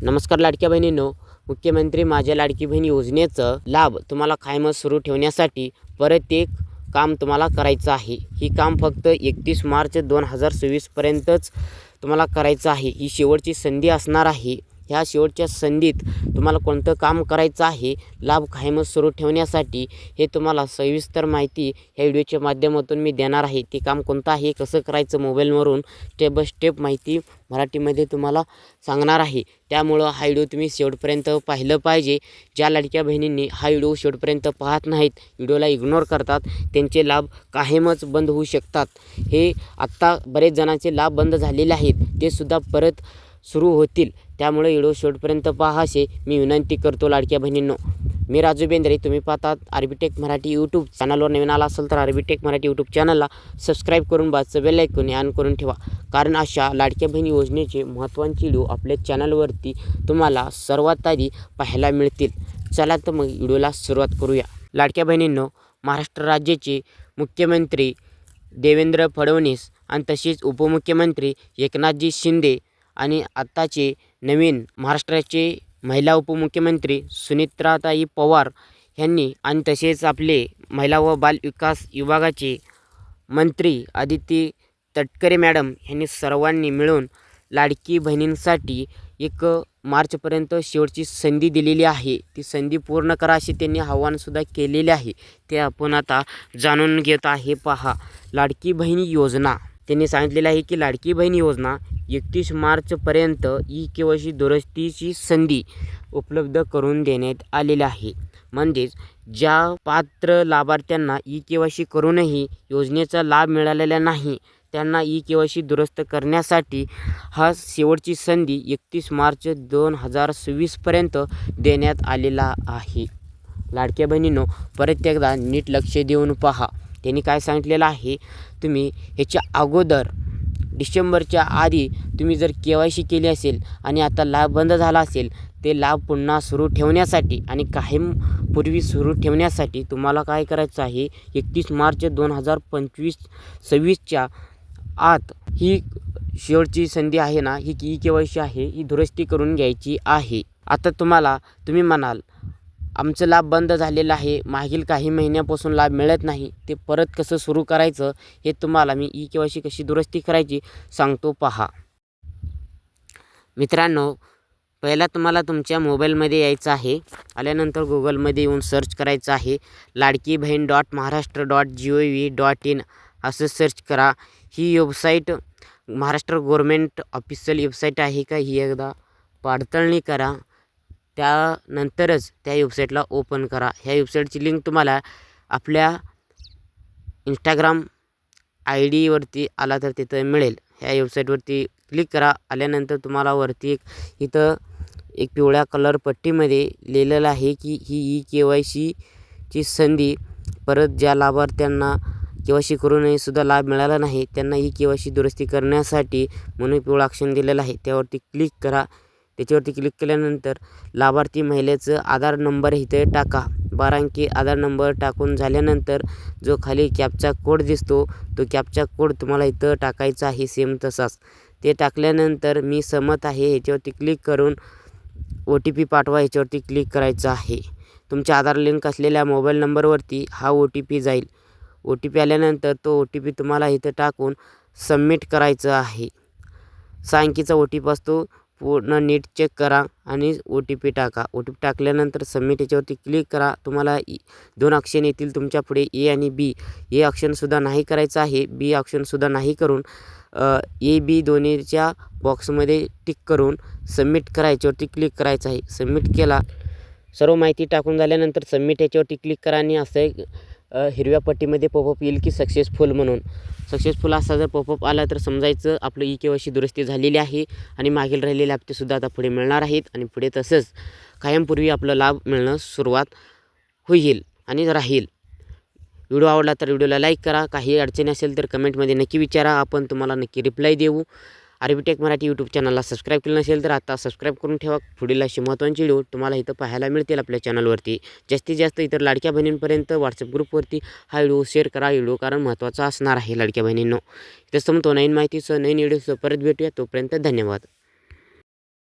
नमस्कार लाडक्या बहिणींनो, मुख्यमंत्री माझ्या लाडकी बहीण योजनेचं लाभ तुम्हाला कायमच सुरू ठेवण्यासाठी परत एक काम तुम्हाला करायचं आहे. ही काम फक्त 31 मार्च 2026 पर्यंतच तुम्हाला करायचं आहे. ही शेवटची संधी असणार आहे. ह्या शेवटच्या संधीत तुम्हाला कोणतं काम करायचं आहे लाभ कायमच सुरू ठेवण्यासाठी हे तुम्हाला सविस्तर माहिती ह्या व्हिडिओच्या माध्यमातून मी देणार आहे. ते काम कोणतं आहे, कसं करायचं, मोबाईलवरून स्टेप बाय स्टेप माहिती मराठीमध्ये तुम्हाला सांगणार आहे. त्यामुळं हा व्हिडिओ तुम्ही शेवटपर्यंत पाहिलं पाहिजे. ज्या लाडक्या बहिणींनी हा व्हिडिओ शेवटपर्यंत पाहत नाहीत, व्हिडिओला इग्नोर करतात, त्यांचे लाभ कायमच बंद होऊ शकतात. हे आत्ता बरेच जणांचे लाभ बंद झालेले आहेत, ते सुद्धा परत सुरू होतील. त्यामुळे व्हिडिओ शेवटपर्यंत पहा असे मी विनंती करतो लाडक्या बहिणींनो. मी राजू बेंद्रे, तुम्ही पाहतात आरबीटेक मराठी यूट्यूब चॅनलवर. नवीन आला असेल तर आरबीटेक मराठी यूट्यूब चॅनलला सबस्क्राईब करून बाजूचं बेल आयकॉन ऑन करून ठेवा, कारण अशा लाडक्या बहिणी योजनेचे महत्त्वाचे व्हिडिओ आपल्या चॅनलवरती तुम्हाला सर्वात आधी पाहायला मिळतील. चला तर मग व्हिडिओला सुरुवात करूया. लाडक्या बहिणींनो, महाराष्ट्र राज्याचे मुख्यमंत्री देवेंद्र फडणवीस आणि तसेच उपमुख्यमंत्री एकनाथजी शिंदे आणि आत्ताचे नवीन महाराष्ट्राचे महिला उपमुख्यमंत्री सुनित्राताई पवार यांनी आणि तसेच आपले महिला व बाल विकास विभागाचे मंत्री आदिती तटकरे मॅडम यांनी सर्वांनी मिळून लाडकी बहिणींसाठी 1 मार्चपर्यंत शेवटची संधी दिलेली आहे. ती संधी पूर्ण करा असे त्यांनी आवाहनसुद्धा केलेले आहे. ते आपण आता जाणून घेत आहे. पहा, लाडकी बहिणी योजना त्यांनी सांगितलेलं आहे की लाडकी बहीण योजना 31 मार्चपर्यंत KYC दुरुस्तीची संधी उपलब्ध करून देण्यात आलेली आहे. म्हणजेच ज्या पात्र लाभार्थ्यांना KYC करूनही योजनेचा लाभ मिळालेला नाही, त्यांना KYC दुरुस्त करण्यासाठी हा शेवटची संधी 31 मार्च 2026 पर्यंत देण्यात आलेला आहे. लाडक्या बहिणींनो, परत एकदा नीट लक्ष देऊन पहा. त्यांनी काय सांगितलेलं आहे, तुम्ही ह्याच्या अगोदर डिसेंबरच्या आधी तुम्ही जर KYC केली असेल आणि आता लाभ बंद झाला असेल, ते लाभ पुन्हा सुरू ठेवण्यासाठी आणि कायमपूर्वी सुरू ठेवण्यासाठी तुम्हाला काय करायचं आहे, 31 मार्च 2026च्या आत ही शेवटची संधी आहे ना, ही KYC आहे, ही दुरुस्ती करून घ्यायची आहे. आता तुम्ही म्हणाल, आमचं लाभ बंद झालेला आहे, मागील काही महिन्यापासून लाभ मिळत नाही, ते परत कसं सुरू करायचं हे तुम्हाला मी KYC कशी दुरुस्ती करायची सांगतो. पहा मित्रांनो, पहिला तुम्हाला तुमच्या मोबाईलमध्ये यायचं आहे. आल्यानंतर गुगलमध्ये येऊन सर्च करायचं आहे ladkibahin.maharashtra.gov.in असं सर्च करा. ही website Maharashtra government official website आहे का ही एकदा पडताळणी करा. त्यानंतरच त्या वेबसाईटला ओपन करा. ह्या वेबसाईटची लिंक तुम्हाला आपल्या इंस्टाग्राम ID वरती आला तर तिथं मिळेल. ह्या वेबसाईटवरती क्लिक करा. आल्यानंतर तुम्हाला वरती इथं एक पिवळ्या कलर पट्टीमध्ये लिहिलेलं आहे की ही KYCची संधी परत ज्या लाभार्थ्यांना KYC करूनही सुद्धा लाभ मिळाला नाही, त्यांना KYC दुरुस्ती करण्यासाठी म्हणून पिवळा अक्षर दिलेला आहे. त्यावरती क्लिक करा. त्याच्यावरती क्लिक केल्यानंतर लाभार्थी महिलेचं आधार नंबर इथे टाका. 12 अंकी आधार नंबर टाकून झाल्यानंतर जो खाली कॅप्चा कोड दिसतो, तो कॅप्चा कोड तुम्हाला इथं टाकायचा आहे सेम तसाच. ते टाकल्यानंतर मी सहमत आहे ह्याच्यावरती क्लिक करून OTP पाठवा ह्याच्यावरती क्लिक करायचं आहे. तुमच्या आधार लिंक असलेल्या मोबाईल नंबरवरती हा OTP जाईल. OTP आल्यानंतर तो OTP तुम्हाला इथं टाकून सबमिट करायचं आहे. 6 अंकीचा OTP असतो. पूर्ण नीट चेक करा आणि OTP टाका. OTP टाकल्यानंतर सबमिट याच्यावरती क्लिक करा. तुम्हाला 2 ऑप्शन येतील तुमच्या पुढे, A आणि B. A ऑप्शनसुद्धा नाही करायचं आहे, B ऑप्शनसुद्धा नाही करून A B दोन्हीच्या बॉक्समध्ये टिक करून सबमिट करा याच्यावरती क्लिक करायचं आहे. सबमिट केला. सर्व माहिती टाकून झाल्यानंतर सबमिट याच्यावरती क्लिक करा आणि असं एक हिरव्या पट्टीमध्ये पॉपअप येईल की सक्सेसफुल म्हणून. सक्सेसफुल असा जर पॉपअप आला तर समजायचं आपलं KYC दुरुस्ती झालेली आहे आणि मागील राहिलेले हप्तेसुद्धा आता पुढे मिळणार आहेत आणि पुढे तसंच कायमपूर्वी आपलं लाभ मिळणं सुरुवात होईल आणि राहील. व्हिडिओ आवडला तर व्हिडिओला लाईक करा. काही अडचणी असेल तर कमेंटमध्ये नक्की विचारा, आपण तुम्हाला नक्की रिप्लाय देऊ. आरबीटेक मराठी यूट्यूब चॅनलला सबस्क्राईब केलं नसेल तर आता सबस्क्राईब करून ठेवा. पुढील अशी महत्त्वाची व्हिडिओ तुम्हाला इथं पाहायला मिळतील आपल्या चॅनलवरती. जास्तीत जास्त इतर लाडक्या बहिणींपर्यंत व्हॉट्सअप ग्रुपवरती हा व्हिडिओ शेअर करा. व्हिडिओ कारण महत्त्वाचा असणार आहे लाडक्या बहिणींनो. इथं संपतो. नवीन माहितीसह नवीन व्हिडिओसह परत भेटूया. तोपर्यंत धन्यवाद.